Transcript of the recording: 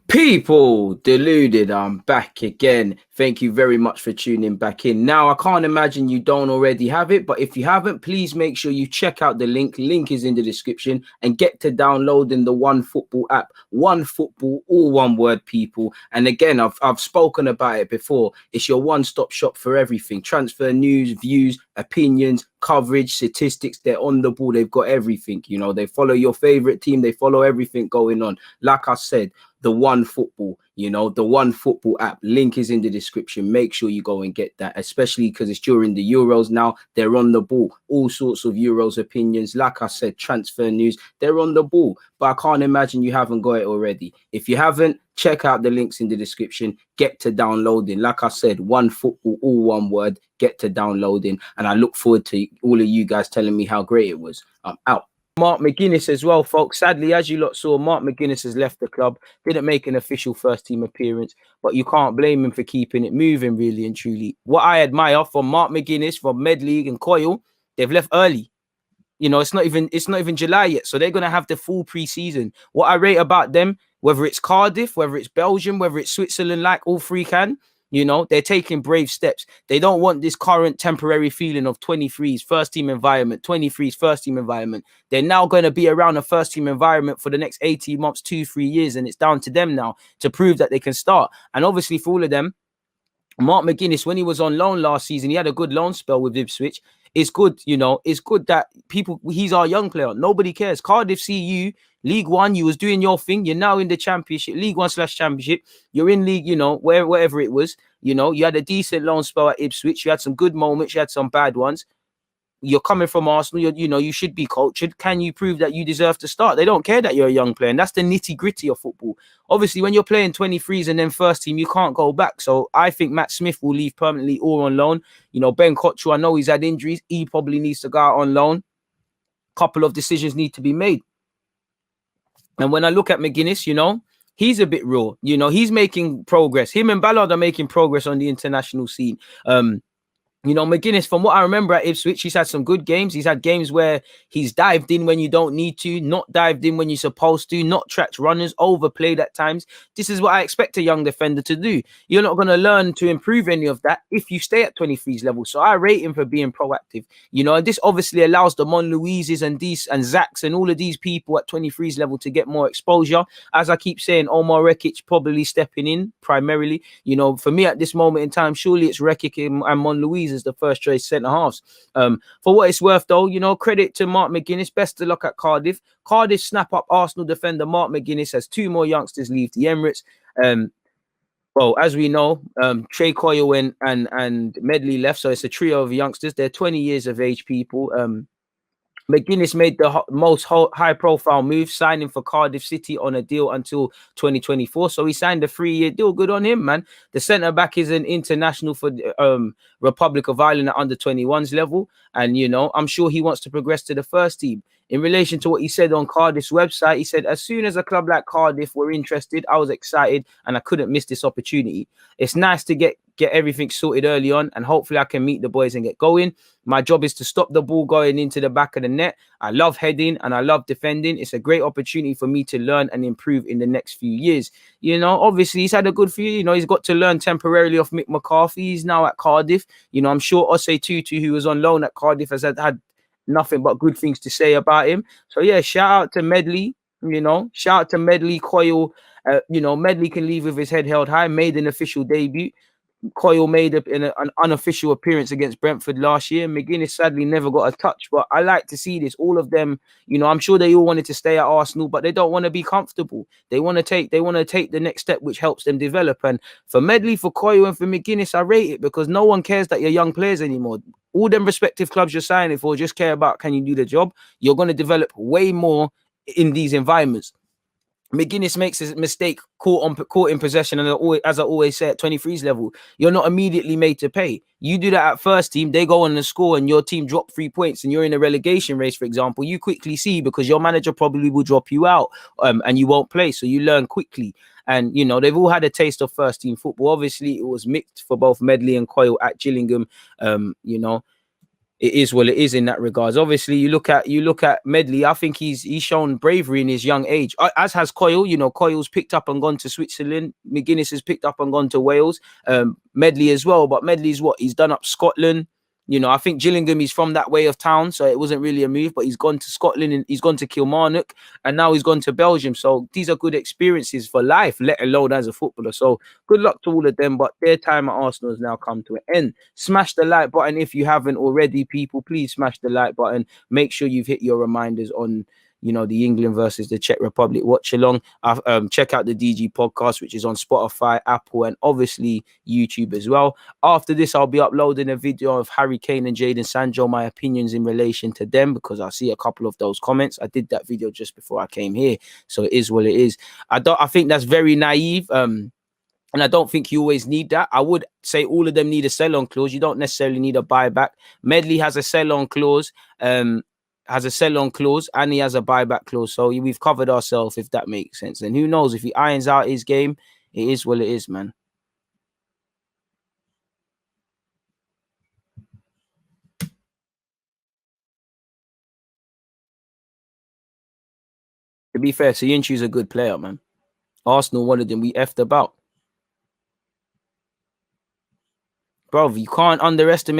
People, Deluded, I'm back again. Thank you very much for tuning back in. Now, I can't imagine you don't already have it, but if you haven't, please make sure you check out the link. Link is in the description and get to downloading the One Football app. One Football, all one word, people. And again, I've spoken about it before. It's your one-stop shop for everything. Transfer news, views, opinions, coverage, statistics. They're on the ball. They've got everything. You know, they follow your favorite team. They follow everything going on. Like I said, the One Football, the One Football app. Link is in the description. Make sure you go and get that, especially because it's during the Euros now. They're on the ball. All sorts of Euros opinions. Like I said, transfer news. They're on the ball. But I can't imagine you haven't got it already. If you haven't, check out the links in the description. Get to downloading. Like I said, One Football, all one word. Get to downloading. And I look forward to all of you guys telling me how great it was. I'm out. Mark McGuinness as well, folks. Sadly, as you lot saw, Mark McGuinness has left the club. Didn't make an official first-team appearance, but you can't blame him for keeping it moving, really and truly. What I admire from Mark McGuinness, from Medley and Coyle, they've left early. You know, it's not even July yet, so they're gonna have the full pre-season. What I rate about them, whether it's Cardiff, whether it's Belgium, whether it's Switzerland, like all three can. They're taking brave steps. They don't want this current temporary feeling of 23's first-team environment, 23's first-team environment. They're now going to be around a first-team environment for the next 18 months, 2-3 years, and it's down to them now to prove that they can start. And obviously for all of them, Mark McGuinness, when he was on loan last season, he had a good loan spell with Ipswich. It's good, it's good that he's our young player. Nobody cares. Cardiff see you, League One, you was doing your thing. You're now in the Championship, League One/Championship. You're in League, wherever it was. You had a decent loan spell at Ipswich. You had some good moments. You had some bad ones. You're coming from Arsenal. You should be cultured. Can you prove that you deserve to start? They don't care that you're a young player. And that's the nitty-gritty of football. Obviously, when you're playing 23s and then first team, you can't go back. So I think Matt Smith will leave permanently or on loan. Ben Cottrell, I know he's had injuries. He probably needs to go out on loan. Couple of decisions need to be made. And when I look at McGuinness, he's a bit raw. He's making progress. Him and Ballard are making progress on the international scene. McGuinness, from what I remember at Ipswich, he's had some good games. He's had games where he's dived in when you don't need to, not dived in when you're supposed to, not tracked runners, overplayed at times. This is what I expect a young defender to do. You're not going to learn to improve any of that if you stay at 23's level. So I rate him for being proactive. And this obviously allows the Monluises and Zachs and all of these people at 23's level to get more exposure. As I keep saying, Omar Rekic probably stepping in primarily. For me at this moment in time, surely it's Rekic and Monluise as the first choice centre halves. For what it's worth, though, credit to Mark McGuinness. Best of luck at Cardiff. Cardiff snap up Arsenal defender Mark McGuinness as two more youngsters leave the Emirates. Well, as we know, Trey Coyle and Medley left, so it's a trio of youngsters. They're 20 years of age, people. McGuinness made the most high-profile move, signing for Cardiff City on a deal until 2024. So he signed a 3-year deal. Good on him, man. The centre-back is an international for Republic of Ireland at under-21s level. And, I'm sure he wants to progress to the first team. In relation to what he said on Cardiff's website, he said, as soon as a club like Cardiff were interested, I was excited and I couldn't miss this opportunity. It's nice to get everything sorted early on, and hopefully I can meet the boys and get going. My job is to stop the ball going into the back of the net. I love heading and I love defending. It's a great opportunity for me to learn and improve in the next few years. Obviously he's had a good few, he's got to learn temporarily off Mick McCarthy. He's now at Cardiff. I'm sure Osei Tutu, who was on loan at Cardiff, has had nothing but good things to say about him. So yeah, shout out to Medley, shout out to Medley, Coyle. Medley can leave with his head held high, made an official debut. Coyle made an unofficial appearance against Brentford last year. McGuinness sadly never got a touch, but I like to see this. All of them, I'm sure they all wanted to stay at Arsenal, but they don't want to be comfortable. They want to take the next step, which helps them develop. And for Medley, for Coyle, and for McGuinness, I rate it because no one cares that you're young players anymore. All them respective clubs you're signing for just care about, can you do the job? You're going to develop way more in these environments. McGuinness makes a mistake, caught in possession, and as I always say, at 23's level, you're not immediately made to pay. You do that at first team, they go on the score, and your team drop 3 points, and you're in a relegation race, for example. You quickly see, because your manager probably will drop you out, and you won't play, so you learn quickly. And they've all had a taste of first team football. Obviously, it was mixed for both Medley and Coyle at Gillingham. It is, well, it is in that regards. Obviously, you look at Medley. I think he's shown bravery in his young age, as has Coyle. You know, Coyle's picked up and gone to Switzerland. McGuinness has picked up and gone to Wales. Medley as well, but Medley's what he's done up Scotland. You know, I think Gillingham, he's from that way of town, so it wasn't really a move, but he's gone to Scotland and he's gone to Kilmarnock, and now he's gone to Belgium. So these are good experiences for life, let alone as a footballer. So good luck to all of them, but their time at Arsenal has now come to an end. Smash the like button if you haven't already, people. Please smash the like button. Make sure you've hit your reminders on, you know, the England versus the Czech Republic watch along. Check out the DG podcast, which is on Spotify, Apple, and obviously YouTube as well. After this, I'll be uploading a video of Harry Kane and Jadon Sancho, my opinions in relation to them, because I see a couple of those comments. I did that video just before I came here, so it is what it is. I think that's very naive. And I don't think you always need that. I would say all of them need a sell-on clause. You don't necessarily need a buyback. Medley has a sell-on clause, and he has a buyback clause. So we've covered ourselves, if that makes sense. And who knows, if he irons out his game, it is what it is, man. To be fair, Soyuncu's a good player, man. Arsenal wanted him. We effed about. Bro, you can't underestimate